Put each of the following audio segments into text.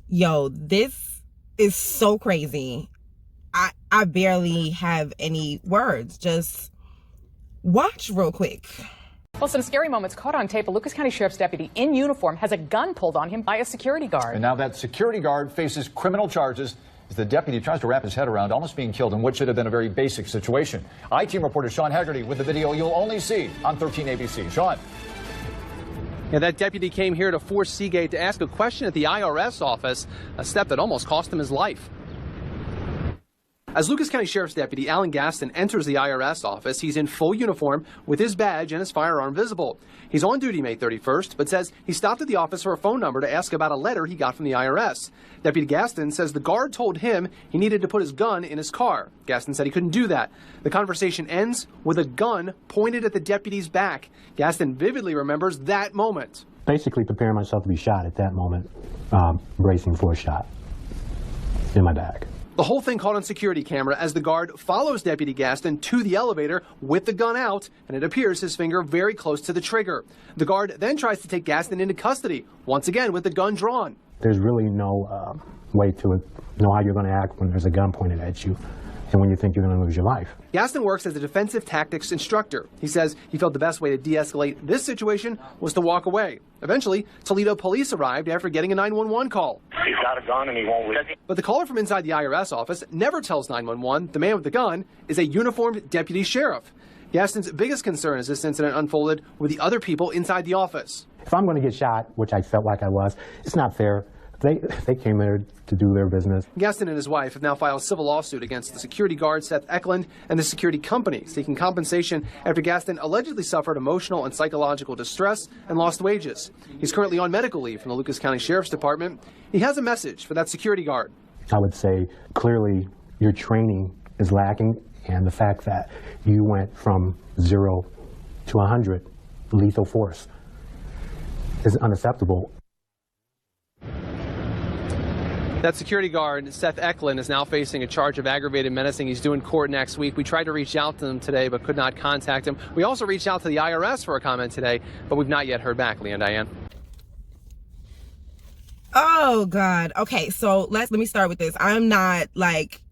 Yo, this is so crazy. I barely have any words. Just watch real quick. Well, some scary moments caught on tape. A Lucas County Sheriff's deputy in uniform has a gun pulled on him by a security guard. And now that security guard faces criminal charges as the deputy tries to wrap his head around almost being killed in what should have been a very basic situation. I-Team reporter Sean Haggerty with the video you'll only see on 13 ABC. Sean. Yeah, that deputy came here to force Seagate to ask a question at the IRS office, a step that almost cost him his life. As Lucas County Sheriff's Deputy Alan Gaston enters the IRS office, he's in full uniform with his badge and his firearm visible. He's on duty May 31st, but says he stopped at the office for a phone number to ask about a letter he got from the IRS. Deputy Gaston says the guard told him he needed to put his gun in his car. Gaston said he couldn't do that. The conversation ends with a gun pointed at the deputy's back. Gaston vividly remembers that moment. Basically preparing myself to be shot at that moment, bracing for a shot in my back. The whole thing caught on security camera as the guard follows Deputy Gaston to the elevator with the gun out, and it appears his finger very close to the trigger. The guard then tries to take Gaston into custody, once again with the gun drawn. There's really no way to know how you're going to act when there's a gun pointed at you and when you think you're going to lose your life. Gaston works as a defensive tactics instructor. He says he felt the best way to de-escalate this situation was to walk away. Eventually, Toledo police arrived after getting a 911 call. He's got a gun and he won't leave. But the caller from inside the IRS office never tells 911 the man with the gun is a uniformed deputy sheriff. Gaston's biggest concern as this incident unfolded were the other people inside the office. If I'm going to get shot, which I felt like I was, it's not fair. They came there to do their business. Gaston and his wife have now filed a civil lawsuit against the security guard Seth Eklund and the security company, seeking compensation after Gaston allegedly suffered emotional and psychological distress and lost wages. He's currently on medical leave from the Lucas County Sheriff's Department. He has a message for that security guard. I would say clearly your training is lacking, and the fact that you went from 0 to 100 lethal force is unacceptable. That security guard, Seth Eklund, is now facing a charge of aggravated menacing. He's due in court next week. We tried to reach out to him today, but could not contact him. We also reached out to the IRS for a comment today, but we've not yet heard back, Leah and Diane. Oh, God. Okay, so let me start with this. I'm not,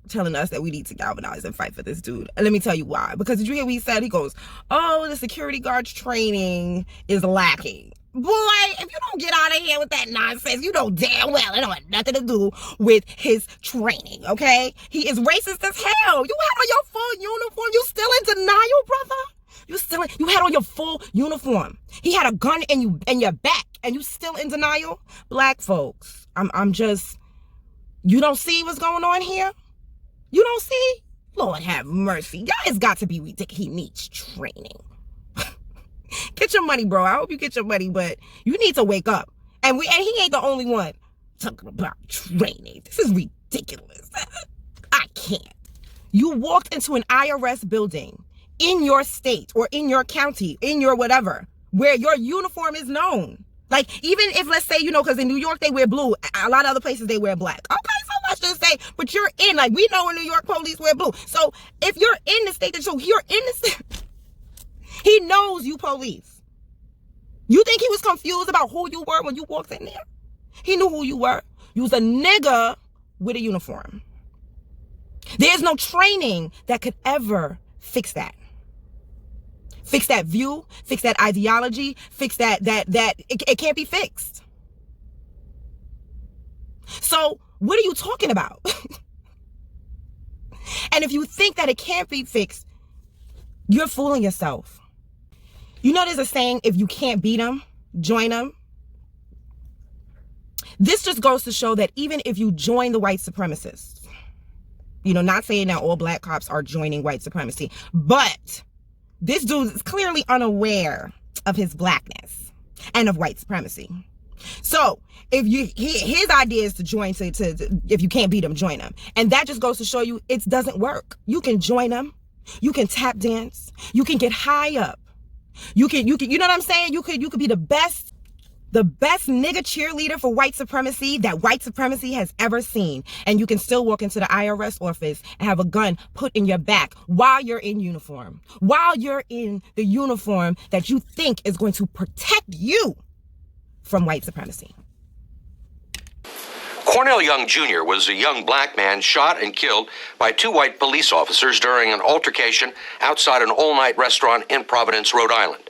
telling us that we need to galvanize and fight for this dude. And let me tell you why. Because did you hear what he said? He goes, oh, the security guard's training is lacking. Boy, if you don't get out of here with that nonsense, you know damn well it don't have nothing to do with his training, okay? He is racist as hell. You had on your full uniform. You still in denial, brother? You had on your full uniform. He had a gun in your back, and you still in denial? Black folks, I'm just, you don't see what's going on here? You don't see? Lord have mercy. Y'all, it's got to be ridiculous. He needs training. Get your money, bro. I hope you get your money, but you need to wake up. And he ain't the only one talking about training. This is ridiculous. I can't. You walked into an IRS building in your state or in your county, in your whatever, where your uniform is known. Even if, let's say, because in New York they wear blue, a lot of other places they wear black. Okay, so let's just say, but you're in, we know in New York police wear blue. So if you're in the state you're in the state, he knows you police. You think he was confused about who you were when you walked in there? He knew who you were. You was a nigga with a uniform. There's no training that could ever fix that. Fix that view, fix that ideology, fix that it can't be fixed. So what are you talking about? And if you think that it can't be fixed, you're fooling yourself. You know there's a saying, if you can't beat them, join them. This just goes to show that even if you join the white supremacists, not saying that all black cops are joining white supremacy, but this dude is clearly unaware of his blackness and of white supremacy. So if his idea is to join, if you can't beat them, join them. And that just goes to show you it doesn't work. You can join them. You can tap dance. You can get high up. You know what I'm saying? You could be the best nigga cheerleader for white supremacy that white supremacy has ever seen. And you can still walk into the IRS office and have a gun put in your back while you're in uniform. While you're in the uniform that you think is going to protect you from white supremacy. Cornell Young Jr. was a young black man shot and killed by 2 white police officers during an altercation outside an all-night restaurant in Providence, Rhode Island.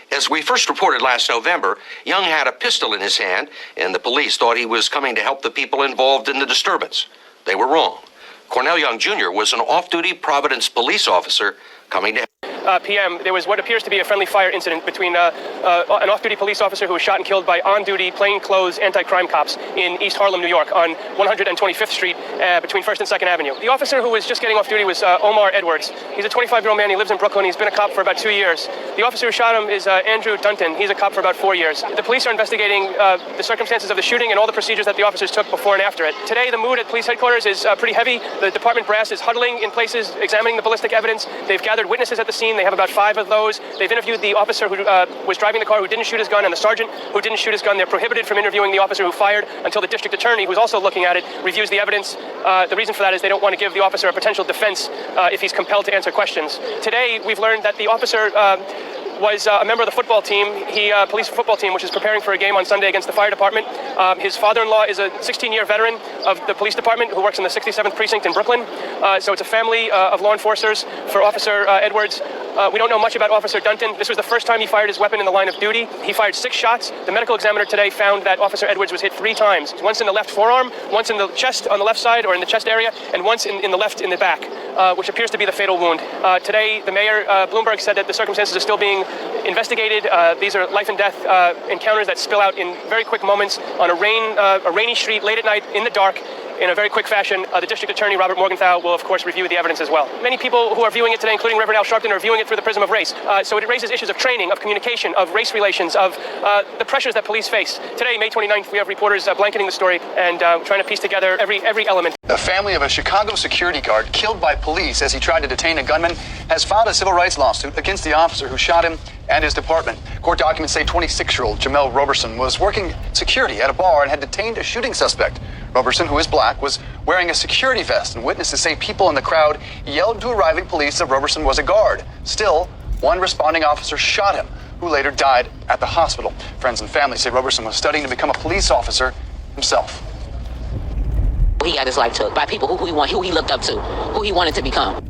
As we first reported last November, Young had a pistol in his hand, and the police thought he was coming to help the people involved in the disturbance. They were wrong. Cornell Young Jr. was an off-duty Providence police officer coming to PM, there was what appears to be a friendly fire incident between an off-duty police officer who was shot and killed by on-duty, plainclothes anti-crime cops in East Harlem, New York, on 125th Street between 1st and 2nd Avenue. The officer who was just getting off duty was Omar Edwards. He's a 25-year-old man. He lives in Brooklyn. He's been a cop for about 2 years. The officer who shot him is Andrew Dunton. He's a cop for about 4 years. The police are investigating the circumstances of the shooting and all the procedures that the officers took before and after it. Today, the mood at police headquarters is pretty heavy. The department brass is huddling in places, examining the ballistic evidence. They've gathered witnesses at the scene. They have about 5 of those. They've interviewed the officer who was driving the car who didn't shoot his gun and the sergeant who didn't shoot his gun. They're prohibited from interviewing the officer who fired until the district attorney, who's also looking at it, reviews the evidence. The reason for that is they don't want to give the officer a potential defense if he's compelled to answer questions. Today, we've learned that the officer was a member of the football team, police football team, which is preparing for a game on Sunday against the fire department. His father-in-law is a 16-year veteran of the police department who works in the 67th precinct in Brooklyn. So it's a family of law enforcers for Officer Edwards. We don't know much about Officer Dunton. This was the first time he fired his weapon in the line of duty. He fired 6 shots. The medical examiner today found that Officer Edwards was hit 3 times. Once in the left forearm, once in the chest on the left side or in the chest area, and once in the left in the back, which appears to be the fatal wound. Today, the mayor, Bloomberg, said that the circumstances are still being investigated. These are life and death encounters that spill out in very quick moments on a rainy street late at night in the dark. In a very quick fashion, the district attorney, Robert Morgenthau, will of course review the evidence as well. Many people who are viewing it today, including Reverend Al Sharpton, are viewing it through the prism of race. So it raises issues of training, of communication, of race relations, of the pressures that police face. Today, May 29th, we have reporters blanketing the story and trying to piece together every element. The family of a Chicago security guard killed by police as he tried to detain a gunman has filed a civil rights lawsuit against the officer who shot him and his department. Court documents say 26-year-old Jamel Roberson was working security at a bar and had detained a shooting suspect. Roberson, who is black, was wearing a security vest, and witnesses say people in the crowd yelled to arriving police that Roberson was a guard. Still, one responding officer shot him, who later died at the hospital. Friends and family say Roberson was studying to become a police officer himself. He got his life took by people who he looked up to, who he wanted to become.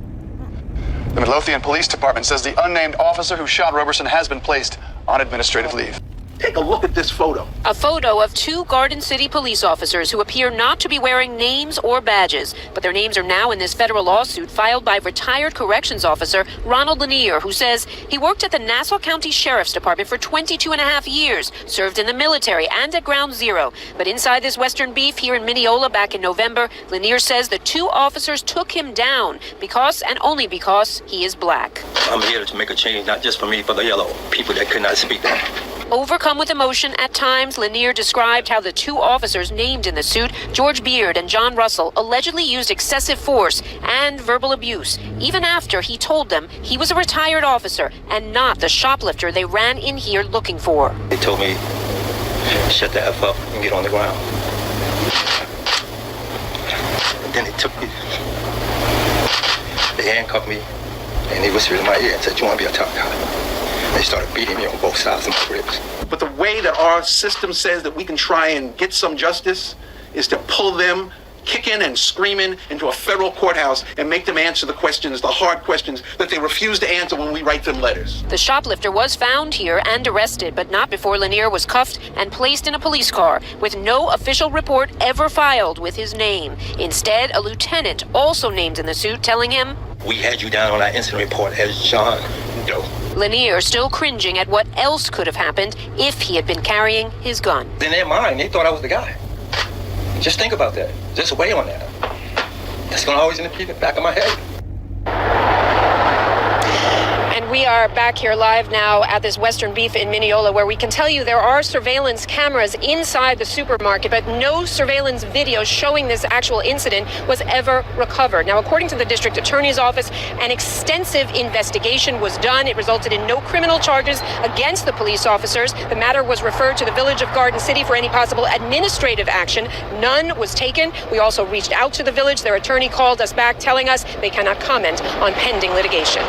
The Midlothian Police Department says the unnamed officer who shot Roberson has been placed on administrative leave. Take a look at this photo. A photo of 2 Garden City police officers who appear not to be wearing names or badges, but their names are now in this federal lawsuit filed by retired corrections officer Ronald Lanier, who says he worked at the Nassau County Sheriff's Department for 22.5 years, served in the military and at Ground Zero. But inside this Western beef here in Mineola back in November, Lanier says the 2 officers took him down because and only because he is black. I'm here to make a change, not just for me, but the yellow people that could not speak that. Overcome with emotion at times, Lanier described how the 2 officers named in the suit, George Beard and John Russell, allegedly used excessive force and verbal abuse, even after he told them he was a retired officer and not the shoplifter they ran in here looking for. They told me, shut the F up and get on the ground. And then they took me, they handcuffed me, and they whispered in my ear and said, you want to be a top guy? They started beating me on both sides of my ribs. But the way that our system says that we can try and get some justice is to pull them kicking and screaming into a federal courthouse and make them answer the questions, the hard questions that they refuse to answer when we write them letters. The shoplifter was found here and arrested, but not before Lanier was cuffed and placed in a police car, with no official report ever filed with his name. Instead, a lieutenant, also named in the suit, telling him, we had you down on our incident report as John Doe. Lanier still cringing at what else could have happened if he had been carrying his gun. In their mind, they thought I was the guy. Just think about that. Just weigh on that. That's going to always be in the back of my head. And we are back here live now at this Western Beef in Mineola, where we can tell you there are surveillance cameras inside the supermarket, but no surveillance video showing this actual incident was ever recovered. Now, according to the district attorney's office, an extensive investigation was done. It resulted in no criminal charges against the police officers. The matter was referred to the village of Garden City for any possible administrative action. None was taken. We also reached out to the village. Their attorney called us back telling us they cannot comment on pending litigation.